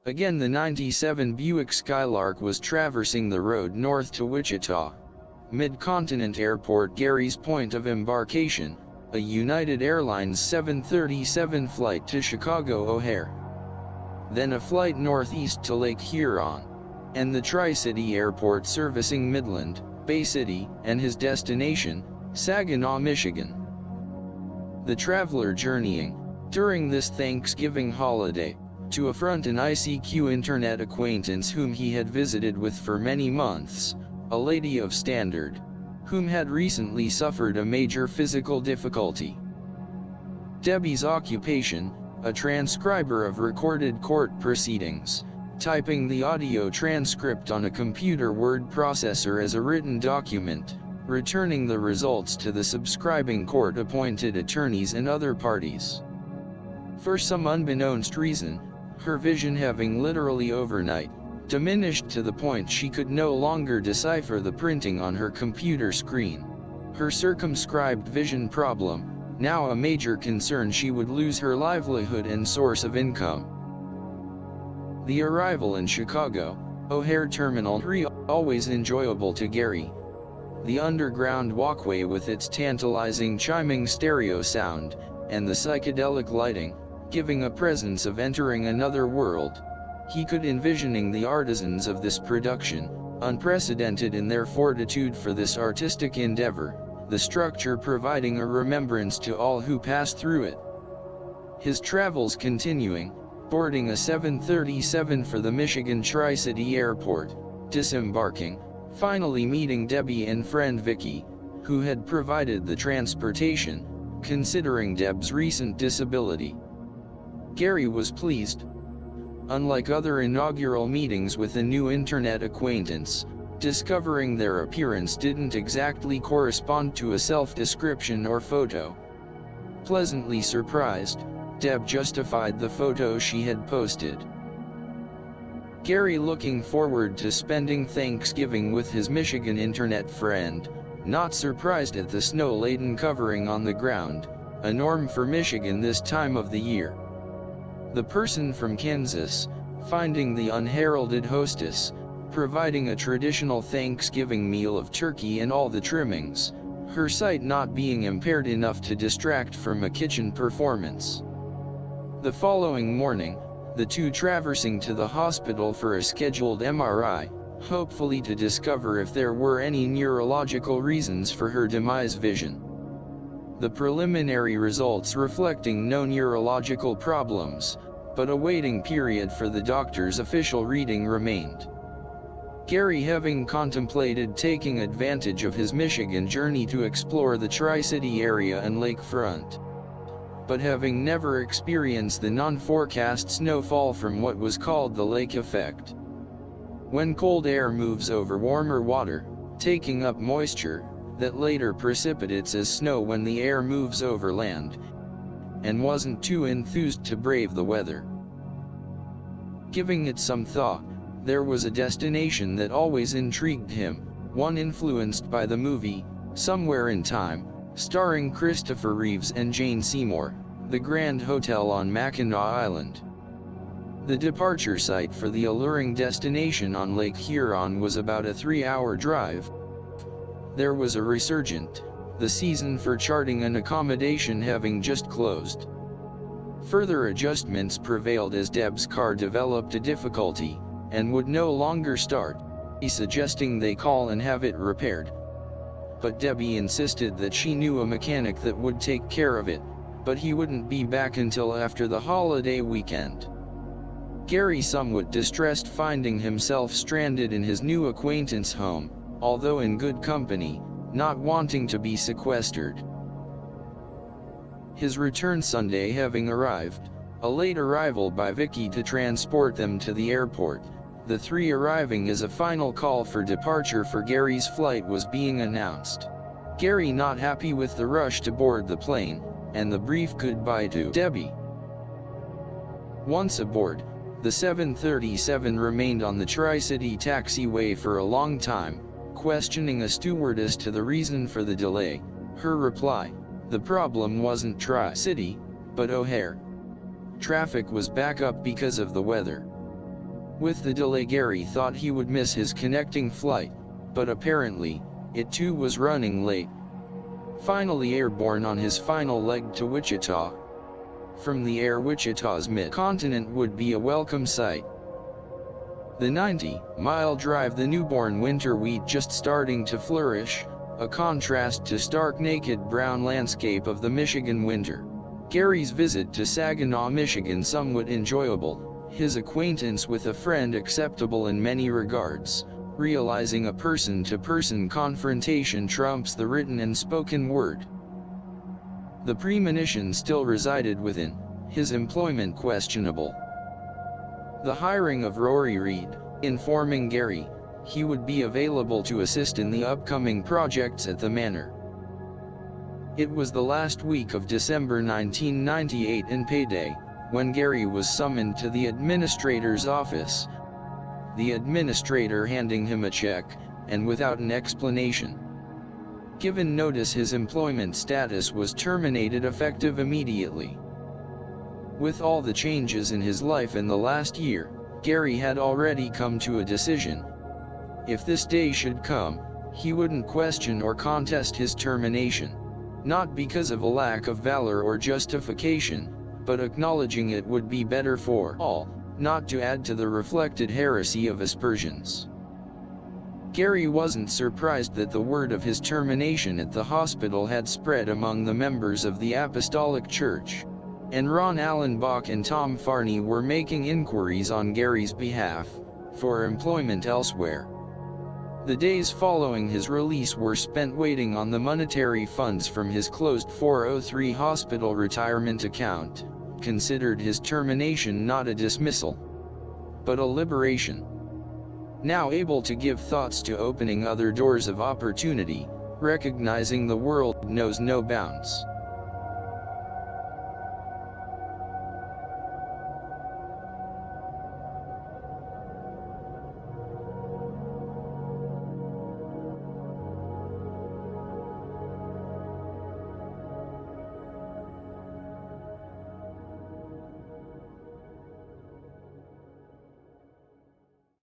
Again, the 97 Buick Skylark was traversing the road north to Wichita. Mid-Continent Airport, Gary's point of embarkation, a United Airlines 737 flight to Chicago O'Hare. Then a flight northeast to Lake Huron, and the Tri-City Airport servicing Midland, Bay City, and his destination, Saginaw, Michigan. The traveler journeying, during this Thanksgiving holiday, to affront an ICQ internet acquaintance whom he had visited with for many months, a lady of standard, whom had recently suffered a major physical difficulty. Debbie's occupation, a transcriber of recorded court proceedings, typing the audio transcript on a computer word processor as a written document, returning the results to the subscribing court-appointed attorneys and other parties. For some unbeknownst reason, her vision having literally overnight diminished to the point she could no longer decipher the printing on her computer screen. Her circumscribed vision problem, now a major concern, she would lose her livelihood and source of income. The arrival in Chicago O'Hare Terminal 3 always enjoyable to Gary. The underground walkway with its tantalizing chiming stereo sound, and the psychedelic lighting, giving a presence of entering another world. He could envisioning the artisans of this production, unprecedented in their fortitude for this artistic endeavor, the structure providing a remembrance to all who passed through it. His travels continuing, boarding a 737 for the Michigan Tri-City Airport, disembarking, finally meeting Debbie and friend Vicky, who had provided the transportation, considering Deb's recent disability. Gary was pleased. Unlike other inaugural meetings with a new internet acquaintance, discovering their appearance didn't exactly correspond to a self-description or photo. Pleasantly surprised, Deb justified the photo she had posted. Gary looking forward to spending Thanksgiving with his Michigan internet friend, not surprised at the snow-laden covering on the ground, a norm for Michigan this time of the year. The person from Kansas, finding the unheralded hostess, providing a traditional Thanksgiving meal of turkey and all the trimmings, her sight not being impaired enough to distract from a kitchen performance. The following morning, the two traversing to the hospital for a scheduled MRI, hopefully to discover if there were any neurological reasons for her demise vision. The preliminary results reflecting no neurological problems, but a waiting period for the doctor's official reading remained. Gary having contemplated taking advantage of his Michigan journey to explore the Tri-City area and lakefront, but having never experienced the non-forecast snowfall from what was called the lake effect. When cold air moves over warmer water, taking up moisture, that later precipitates as snow when the air moves over land, and wasn't too enthused to brave the weather. Giving it some thought, there was a destination that always intrigued him, one influenced by the movie, Somewhere in Time, starring Christopher Reeves and Jane Seymour, the Grand Hotel on Mackinac Island. The departure site for the alluring destination on Lake Huron was about a 3-hour drive. There was a resurgent, the season for charting an accommodation having just closed. Further adjustments prevailed as Deb's car developed a difficulty, and would no longer start, suggesting they call and have it repaired. But Debbie insisted that she knew a mechanic that would take care of it, but he wouldn't be back until after the holiday weekend. Gary somewhat distressed finding himself stranded in his new acquaintance home, although in good company, not wanting to be sequestered. His return Sunday having arrived, a late arrival by Vicky to transport them to the airport, the three arriving as a final call for departure for Gary's flight was being announced. Gary not happy with the rush to board the plane, and the brief goodbye to Debbie. Once aboard, the 737 remained on the Tri-City taxiway for a long time, questioning a stewardess to the reason for the delay. Her reply: the problem wasn't Tri-City, but O'Hare. Traffic was back up because of the weather. With the delay, Gary thought he would miss his connecting flight, but apparently, it too was running late. Finally airborne on his final leg to Wichita. From the air, Wichita's mid-continent would be a welcome sight. The 90-mile drive, the newborn winter wheat just starting to flourish, a contrast to stark naked brown landscape of the Michigan winter. Gary's visit to Saginaw, Michigan somewhat enjoyable, his acquaintance with a friend acceptable in many regards, realizing a person-to-person confrontation trumps the written and spoken word. The premonition still resided within, his employment questionable. The hiring of Rory Reed, informing Gary, he would be available to assist in the upcoming projects at the manor. It was the last week of December 1998 and payday, when Gary was summoned to the administrator's office. The administrator handing him a check, and without an explanation. Given notice, his employment status was terminated effective immediately. With all the changes in his life in the last year, Gary had already come to a decision. If this day should come, he wouldn't question or contest his termination. Not because of a lack of valor or justification, but acknowledging it would be better for all, not to add to the reflected heresy of aspersions. Gary wasn't surprised that the word of his termination at the hospital had spread among the members of the Apostolic Church, and Ron Allenbach and Tom Farney were making inquiries on Gary's behalf, for employment elsewhere. The days following his release were spent waiting on the monetary funds from his closed 403 hospital retirement account, considered his termination not a dismissal, but a liberation. Now able to give thoughts to opening other doors of opportunity, recognizing the world knows no bounds.